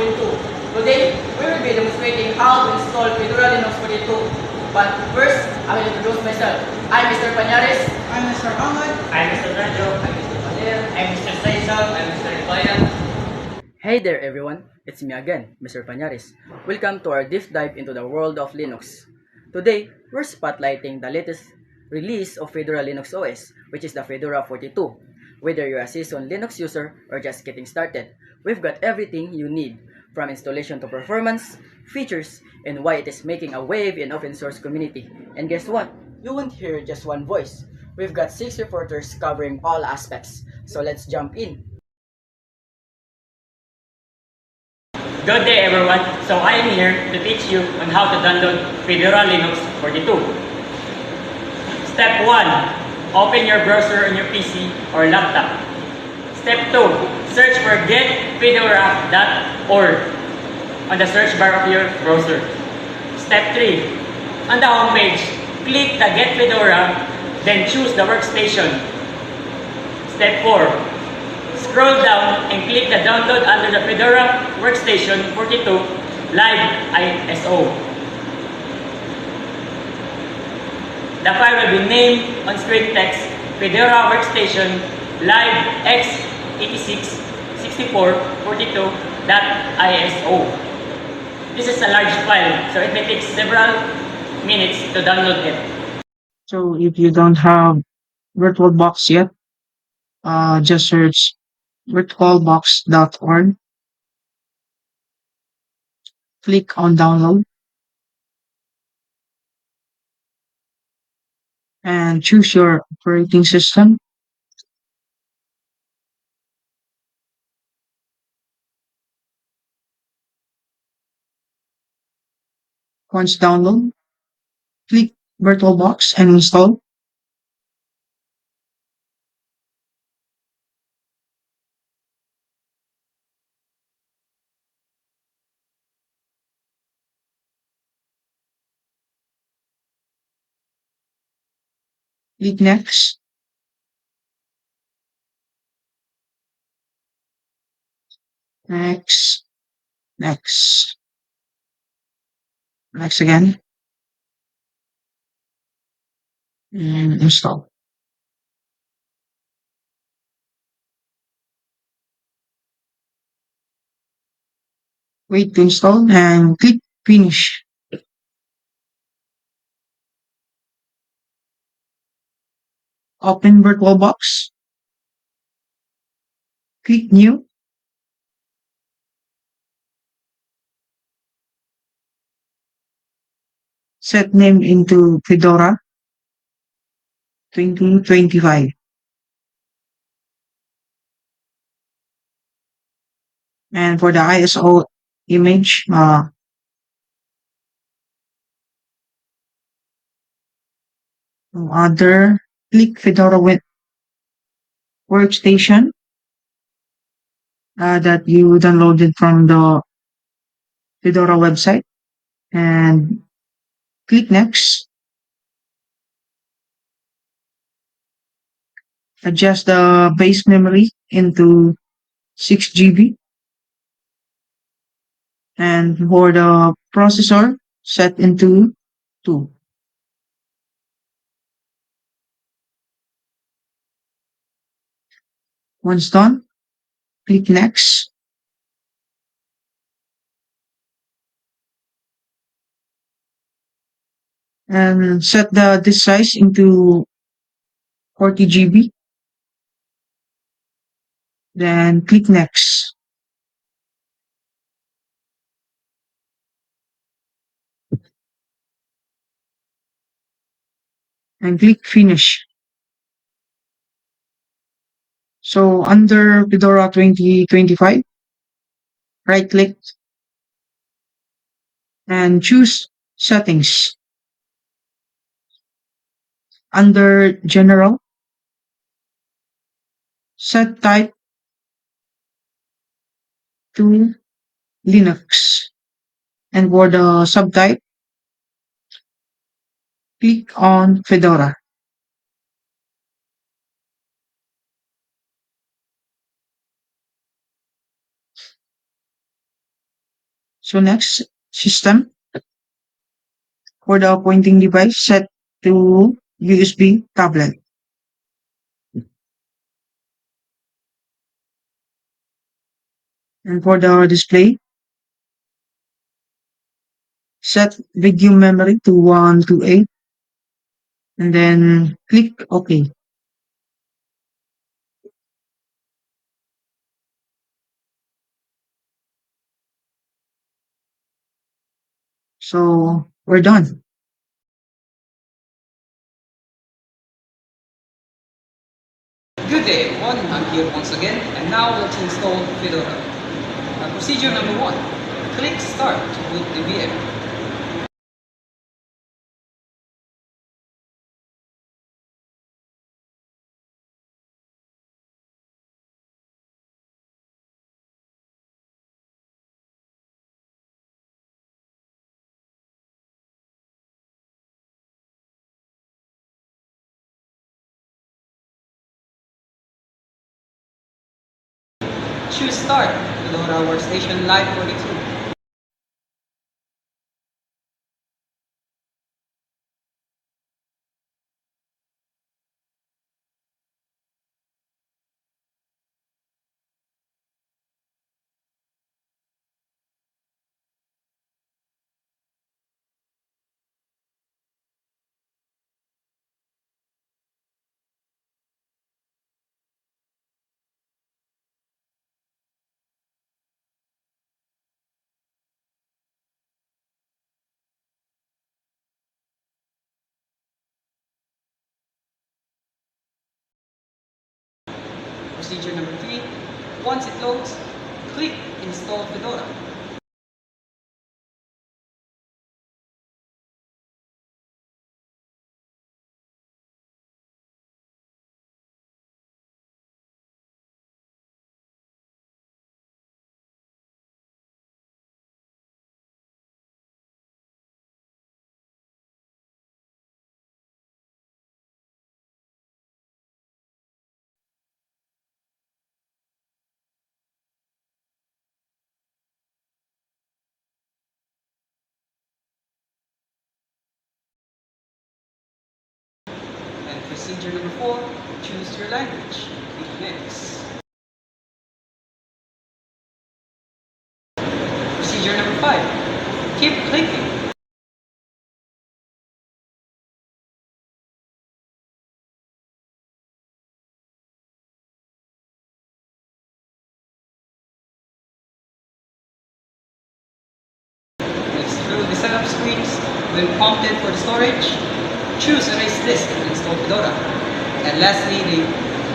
2.2. Today, we will be demonstrating how to install Fedora Linux 42. But first, I will introduce myself. I'm Mr. Pañares. I'm Mr. Ahmad. I'm Mr. Ranjo. I'm Mr. Valer. I'm Mr. Saisal. I'm Mr. Ryan. Hey there everyone, it's me again, Mr. Pañares. Welcome to our deep dive into the world of Linux. Today, we're spotlighting the latest release of Fedora Linux OS, which is the Fedora 42. Whether you're a seasoned Linux user or just getting started, we've got everything you need, from installation to performance, features, and why it is making a wave in open source community. And guess what? You won't hear just one voice. We've got 6 reporters covering all aspects. So let's jump in. Good day everyone. So I am here to teach you on how to download Fedora Linux 42. Step 1. Open your browser on your PC or laptop. Step 2. Search for getfedora.org on the search bar of your browser. Step 3. On the home page, click the Get Fedora, then choose the workstation. Step 4. Scroll down and click the download under the Fedora Workstation 42 Live ISO. The file will be named on screen text Fedora Workstation Live x86 6442.iso. This is a large file, so it may take several minutes to download it. So if you don't have VirtualBox yet, just search virtualbox.org, click on download, and choose your operating system. Once download, click VirtualBox and install. Click next. Next. Next. Next again. And install. Wait to install and click finish. Open VirtualBox. Click new. Set name into Fedora 2025. And for the ISO image, other, click Fedora workstation that you downloaded from the Fedora website, and click next. Adjust the base memory into 6 GB, and for the processor, set into 2. Once done, click next. And set the disk size into 40 GB. Then click next. And click finish. So under Fedora 2025, right click and choose settings. Under general, set type to Linux. And for the subtype, click on Fedora. So next, system. For the pointing device, set to USB tablet. And for the display, set video memory to 128 and then click OK. So we're done. Good day everyone, I'm here once again, and now let's install Fedora. Procedure number 1. Click Start to boot the VM. Choose Start, Fedora Workstation Live 42. Procedure number 3. Once it loads, click Install Fedora. And procedure number 4. Choose your language. Click Next. Procedure number 5. Keep clicking. Next, through the setup screens, when prompted for the storage, choose Erase Disk to install Fedora. And lastly, the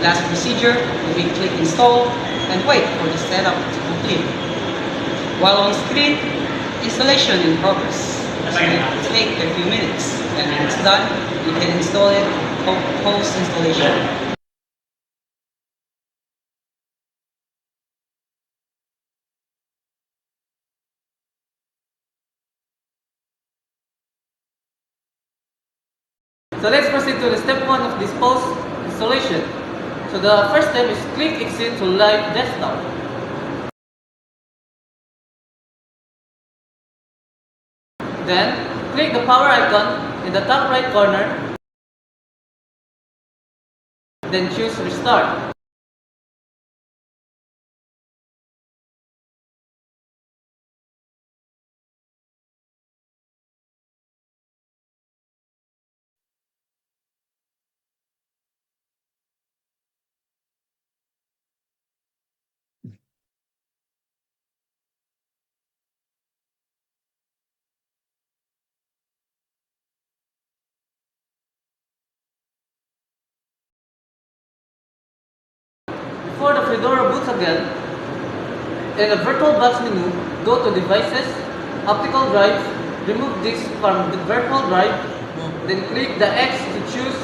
last procedure will be click Install and wait for the setup to complete. While on screen, installation in progress. So it will take a few minutes, and when it's done, you can install it post-installation. So let's proceed to the step 1 of this post installation. So the first step is click exit to live desktop. Then click the power icon in the top right corner. Then choose restart. Before the Fedora boots again, in the VirtualBox menu, go to Devices, Optical Drive, remove disk from the virtual drive, then click the X to choose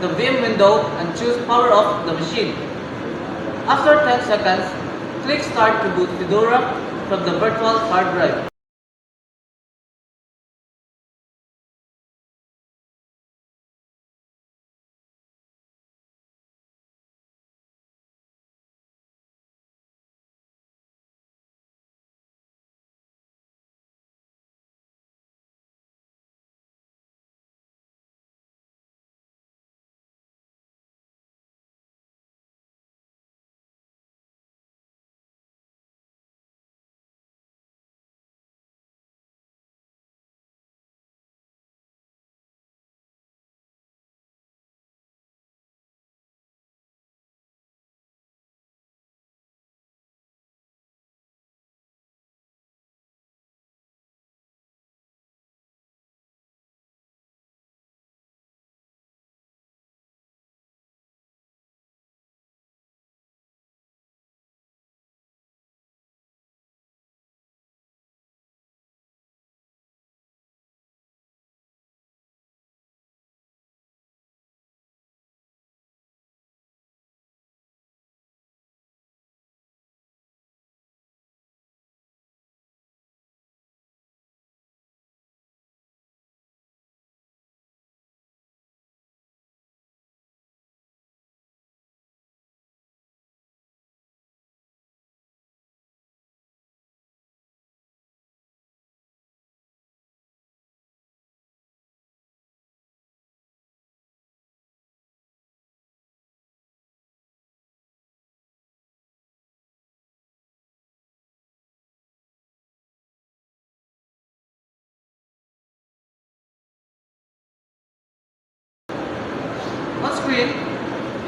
the VM window and choose power off the machine. After 10 seconds, click Start to boot Fedora from the virtual hard drive.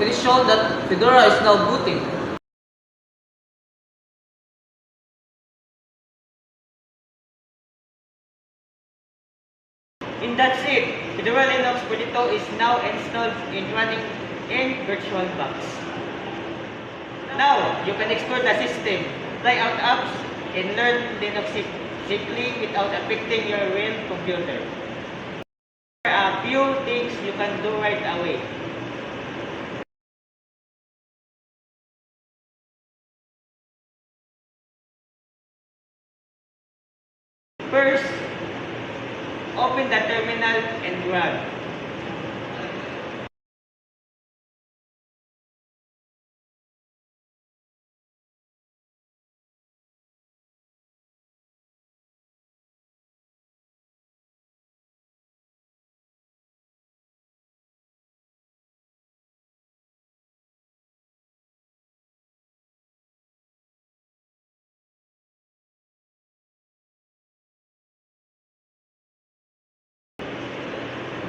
It is shown that Fedora is now booting. And that's it. Fedora Linux 42 is now installed and running in VirtualBox. Now, you can explore the system, try out apps, and learn Linux safely without affecting your real computer. There are a few things you can do right away. First, open the terminal and run.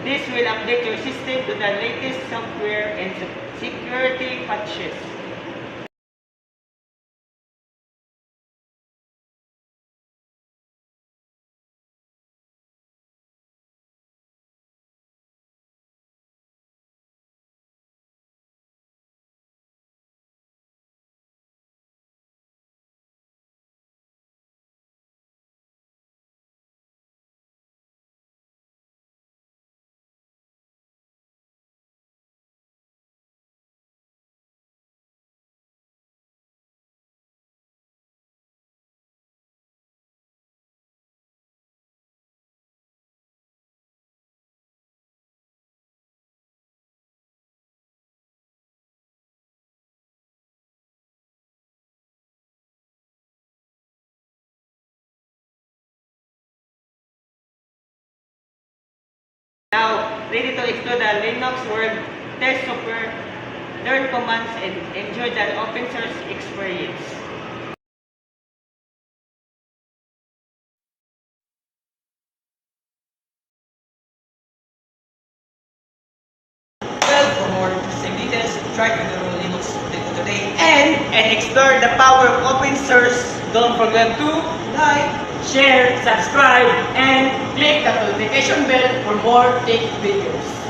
This will update your system to the latest software and security patches. Now, ready to explore the Linux world, test software, learn commands, and enjoy the open source experience. Well, for more safety details, try Fedora Linux today And explore the power of open source. Don't forget to like. Share, subscribe, and Click the notification bell for more tech videos.